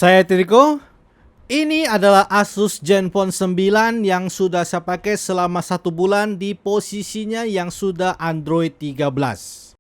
Saya Tiriko. Ini adalah Asus Zenfone 9 yang sudah saya pakai selama 1 bulan di posisinya yang sudah Android 13.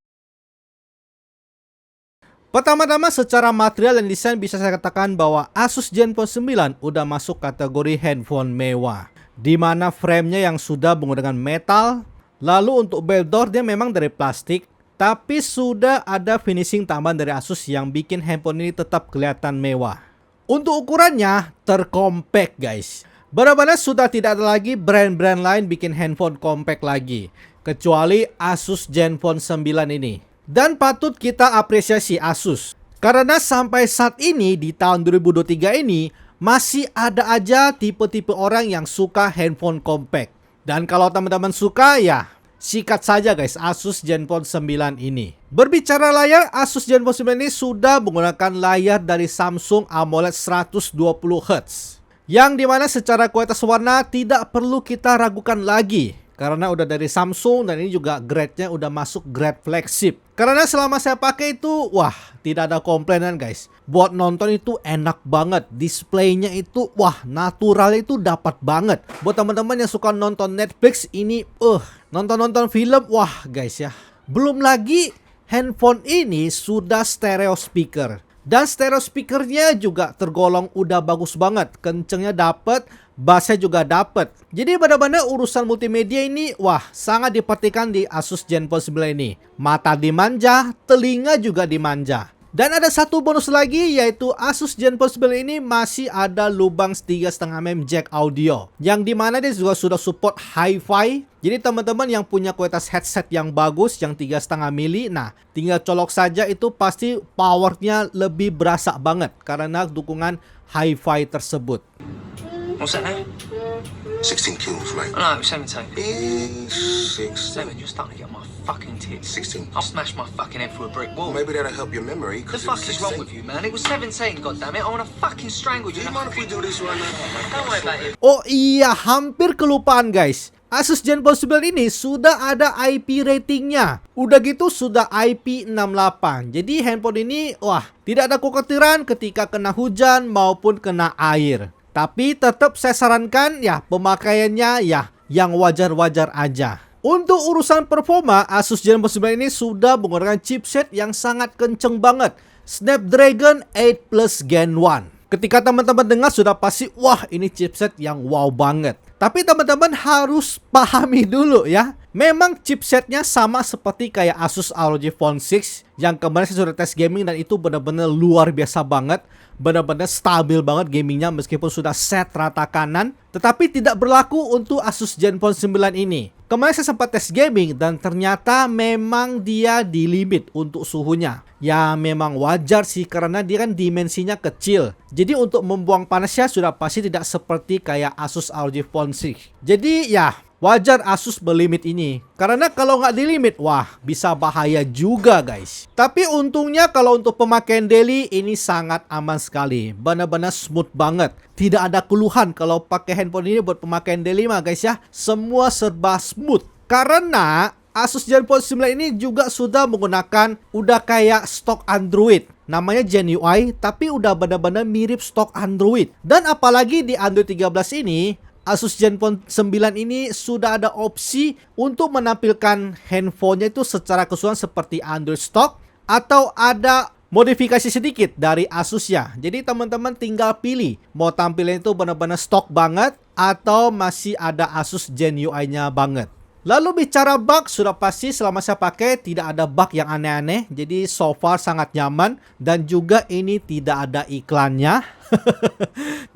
Pertama-tama secara material dan desain bisa saya katakan bahwa Asus Zenfone 9 udah masuk kategori handphone mewah, di mana framenya yang sudah menggunakan metal. Lalu untuk back door dia memang dari plastik, tapi sudah ada finishing tambahan dari Asus yang bikin handphone ini tetap kelihatan mewah. Untuk ukurannya terkompact guys. Benar-benar sudah tidak ada lagi brand-brand lain bikin handphone compact lagi, kecuali Asus Zenfone 9 ini. Dan patut kita apresiasi Asus, karena sampai saat ini di tahun 2023 ini masih ada aja tipe-tipe orang yang suka handphone compact. Dan kalau teman-teman suka ya sikat saja guys Asus Zenfone 9 ini. Berbicara layar, Asus Zenfone 9 ini sudah menggunakan layar dari Samsung AMOLED 120Hz, yang dimana secara kualitas warna tidak perlu kita ragukan lagi, karena udah dari Samsung dan ini juga grade-nya udah masuk grade flagship. Karena selama saya pakai itu, wah, tidak ada komplainan guys. Buat nonton itu enak banget. Displaynya itu, wah, natural itu dapat banget. Buat teman-teman yang suka nonton Netflix ini, nonton-nonton film, wah guys ya. Belum lagi handphone ini sudah stereo speaker. Dan stereo speakernya juga tergolong udah bagus banget. Kencengnya dapet, bassnya juga dapet. Jadi benar-benar urusan multimedia ini wah sangat diperhatikan di Asus Zenfone 9 ini. Mata dimanja, telinga juga dimanja. Dan ada satu bonus lagi, yaitu Asus Zenfone 9 ini masih ada lubang 3,5 mm jack audio, yang dimana dia juga sudah support Hi-Fi. Jadi teman-teman yang punya kualitas headset yang bagus, yang 3,5 mm, nah tinggal colok saja, itu pasti powernya lebih berasa banget karena dukungan Hi-Fi tersebut. What's that now? 16 kills, right? No, 17. 16. 7, you're starting to get on my fucking tits. 16. I'll smash my fucking head through a brick wall. Maybe that'll help your memory. The fuck is wrong with you, man? It was 17, goddammit. I wanna fucking strangle Do you. you mind if we do this right now? Don't worry about it. Oh iya, hampir kelupaan guys. Asus Zenfone 9 ini sudah ada IP ratingnya. Udah gitu sudah IP68. Jadi handphone ini wah tidak ada kekhawatiran ketika kena hujan maupun kena air. Tapi tetap saya sarankan ya pemakaiannya ya yang wajar-wajar aja. Untuk urusan performa, Asus Zenfone 9 ini sudah menggunakan chipset yang sangat kenceng banget, Snapdragon 8 Plus Gen 1. Ketika teman-teman dengar sudah pasti wah ini chipset yang wow banget. Tapi teman-teman harus pahami dulu ya, memang chipsetnya sama seperti kayak Asus ROG Phone 6 yang kemarin saya sudah tes gaming dan itu benar-benar luar biasa banget. Benar-benar stabil banget gamingnya meskipun sudah set rata kanan. Tetapi tidak berlaku untuk Asus Zenfone 9 ini. Kemarin saya sempat tes gaming dan ternyata memang dia di limit untuk suhunya. Ya memang wajar sih karena dia kan dimensinya kecil. Jadi untuk membuang panasnya sudah pasti tidak seperti kayak Asus ROG Phone 6. Jadi ya wajar Asus berlimit ini. Karena kalau nggak di limit, wah bisa bahaya juga guys. Tapi untungnya kalau untuk pemakaian daily ini sangat aman sekali. Benar-benar smooth banget. Tidak ada keluhan kalau pakai handphone ini buat pemakaian daily mah guys ya. Semua serba smooth. Karena Asus Zenfone 9 ini juga sudah menggunakan udah kayak stok Android. Namanya Gen UI, tapi udah benar-benar mirip stok Android. Dan apalagi di Android 13 ini, Asus Zenfone 9 ini sudah ada opsi untuk menampilkan handphonenya itu secara keseluruhan seperti Android stock atau ada modifikasi sedikit dari Asus ya. Jadi teman-teman tinggal pilih mau tampilnya itu benar-benar stock banget atau masih ada Asus Gen UI-nya banget. Lalu bicara bug, sudah pasti selama saya pakai tidak ada bug yang aneh-aneh. Jadi so far sangat nyaman dan juga ini tidak ada iklannya.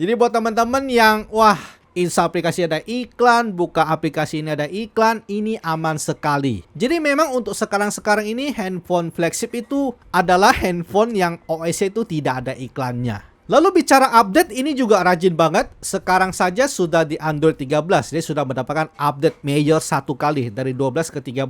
Jadi buat teman-teman yang wah install aplikasi ada iklan, buka aplikasi ini ada iklan, ini aman sekali. Jadi memang untuk sekarang-sekarang ini handphone flagship itu adalah handphone yang OS itu tidak ada iklannya. Lalu bicara update, ini juga rajin banget. Sekarang saja sudah di Android 13. Dia sudah mendapatkan update major 1 kali dari 12 ke 13.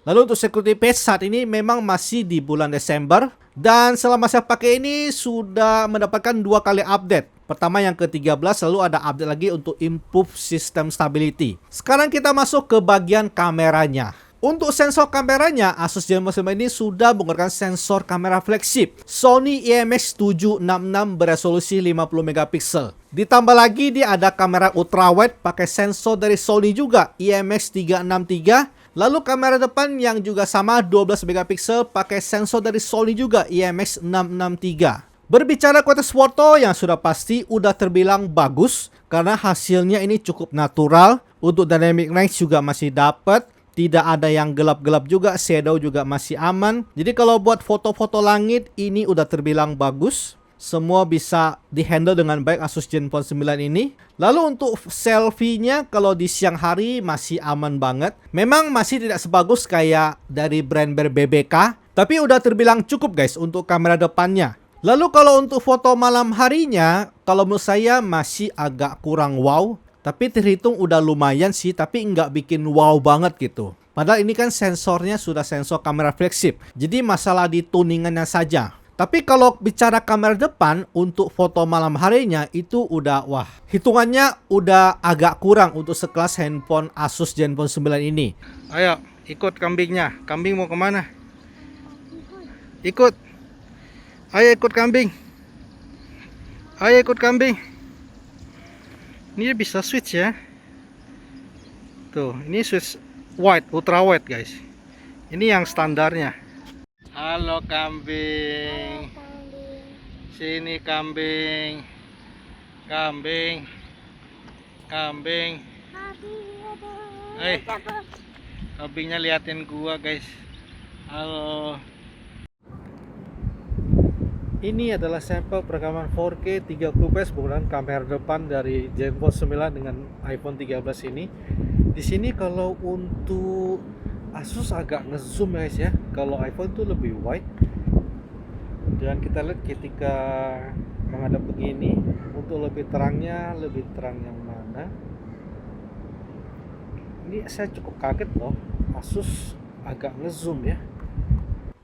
Lalu untuk security patch saat ini memang masih di bulan Desember. Dan selama saya pakai ini sudah mendapatkan 2 kali update. Pertama yang ke-13, lalu ada update lagi untuk improve system stability. Sekarang kita masuk ke bagian kameranya. Untuk sensor kameranya, Asus ZenFone 9 ini sudah menggunakan sensor kamera flagship Sony IMX766 beresolusi 50 megapiksel. Ditambah lagi dia ada kamera ultrawide pakai sensor dari Sony juga IMX363. Lalu kamera depan yang juga sama 12 megapiksel pakai sensor dari Sony juga IMX663. Berbicara kualitas foto yang sudah pasti udah terbilang bagus karena hasilnya ini cukup natural. Untuk dynamic range juga masih dapat. Tidak ada yang gelap-gelap juga, shadow juga masih aman. Jadi kalau buat foto-foto langit ini udah terbilang bagus. Semua bisa dihandle dengan baik Asus ZenFone 9 ini. Lalu untuk selfie-nya kalau di siang hari masih aman banget. Memang masih tidak sebagus kayak dari brand BBK, tapi udah terbilang cukup guys untuk kamera depannya. Lalu kalau untuk foto malam harinya, kalau menurut saya masih agak kurang wow. Tapi terhitung udah lumayan sih, tapi nggak bikin wow banget gitu. Padahal ini kan sensornya sudah sensor kamera flagship. Jadi masalah di tuningannya saja. Tapi kalau bicara kamera depan, untuk foto malam harinya itu udah wah. Hitungannya udah agak kurang untuk sekelas handphone Asus ZenFone 9 ini. Ayo ikut kambingnya. Kambing mau kemana? Ikut. Ayo ikut kambing. Ayo ikut kambing. Ini bisa switch ya. Tuh, ini switch wide, ultra wide guys. Ini yang standarnya. Halo kambing. Sini kambing. Kambing. Kambing. Kambingnya liatin gua guys. Halo. Ini adalah sampel perekaman 4K 30fps menggunakan kamera depan dari ZenFone 9 dengan iPhone 13 ini. Di sini kalau untuk Asus agak ngezoom guys ya. Kalau iPhone itu lebih wide. Dan kita lihat ketika menghadap begini, untuk lebih terang yang mana? Ini saya cukup kaget loh. Asus agak ngezoom ya.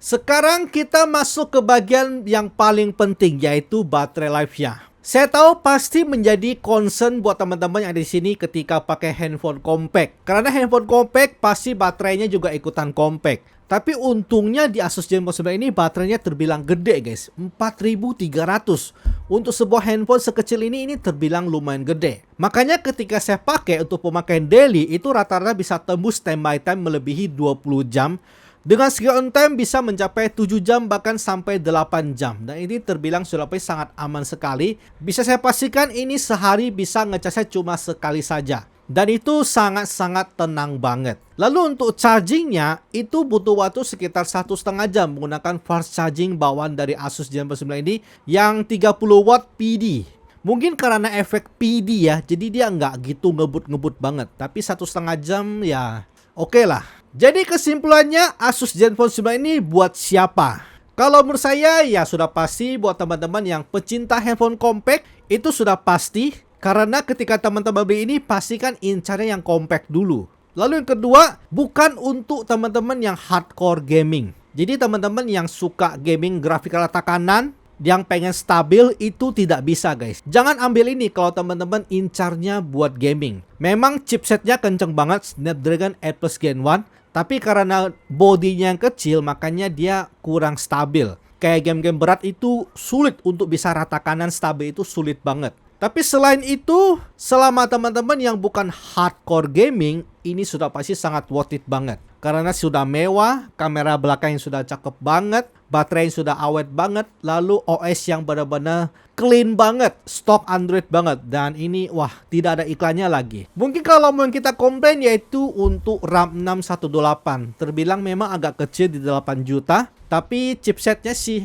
Sekarang kita masuk ke bagian yang paling penting, yaitu baterai life-nya. Saya tahu pasti menjadi concern buat teman-teman yang ada di sini ketika pakai handphone compact. Karena handphone compact pasti baterainya juga ikutan compact. Tapi untungnya di Asus ZenFone 9 ini baterainya terbilang gede guys, 4300. Untuk sebuah handphone sekecil ini terbilang lumayan gede. Makanya ketika saya pakai untuk pemakaian daily itu rata-rata bisa tembus standby time melebihi 20 jam. Dengan segi on time bisa mencapai 7 jam bahkan sampai 8 jam. Dan ini terbilang sudah sangat aman sekali. Bisa saya pastikan ini sehari bisa ngecasnya cuma sekali saja. Dan itu sangat-sangat tenang banget. Lalu untuk chargingnya itu butuh waktu sekitar 1,5 jam menggunakan fast charging bawaan dari Asus ZenFone 9 ini yang 30 watt PD. Mungkin karena efek PD ya, jadi dia nggak gitu ngebut-ngebut banget. Tapi 1,5 jam ya oke lah. Jadi kesimpulannya Asus ZenFone 9 ini buat siapa? Kalau menurut saya ya sudah pasti buat teman-teman yang pecinta handphone compact itu sudah pasti. Karena ketika teman-teman beli ini pastikan incarnya yang compact dulu. Lalu yang kedua, bukan untuk teman-teman yang hardcore gaming. Jadi teman-teman yang suka gaming grafik rata kanan, yang pengen stabil itu tidak bisa guys. Jangan ambil ini kalau teman-teman incarnya buat gaming. Memang chipsetnya kenceng banget, Snapdragon 8 Plus Gen 1. Tapi karena bodinya yang kecil makanya dia kurang stabil. Kayak game-game berat itu sulit untuk bisa rata kanan stabil, itu sulit banget. Tapi selain itu, selama teman-teman yang bukan hardcore gaming, ini sudah pasti sangat worth it banget. Karena sudah mewah, kamera belakang yang sudah cakep banget, baterai yang sudah awet banget, lalu OS yang benar-benar clean banget, stok Android banget. Dan ini wah, tidak ada iklannya lagi. Mungkin kalau mau kita komplain yaitu untuk RAM 618. Terbilang memang agak kecil di 8 juta, tapi chipsetnya sih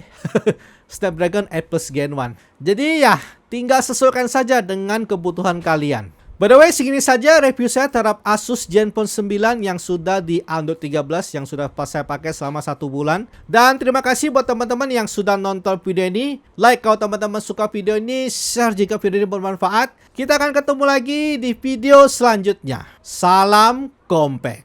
Snapdragon 8 Plus Gen 1. Jadi ya, tinggal sesuaikan saja dengan kebutuhan kalian. By the way, segini saja review saya terhadap Asus ZenFone 9 yang sudah di Android 13 yang sudah saya pakai selama 1 bulan. Dan terima kasih buat teman-teman yang sudah nonton video ini. Like kalau teman-teman suka video ini, share jika video ini bermanfaat. Kita akan ketemu lagi di video selanjutnya. Salam compact.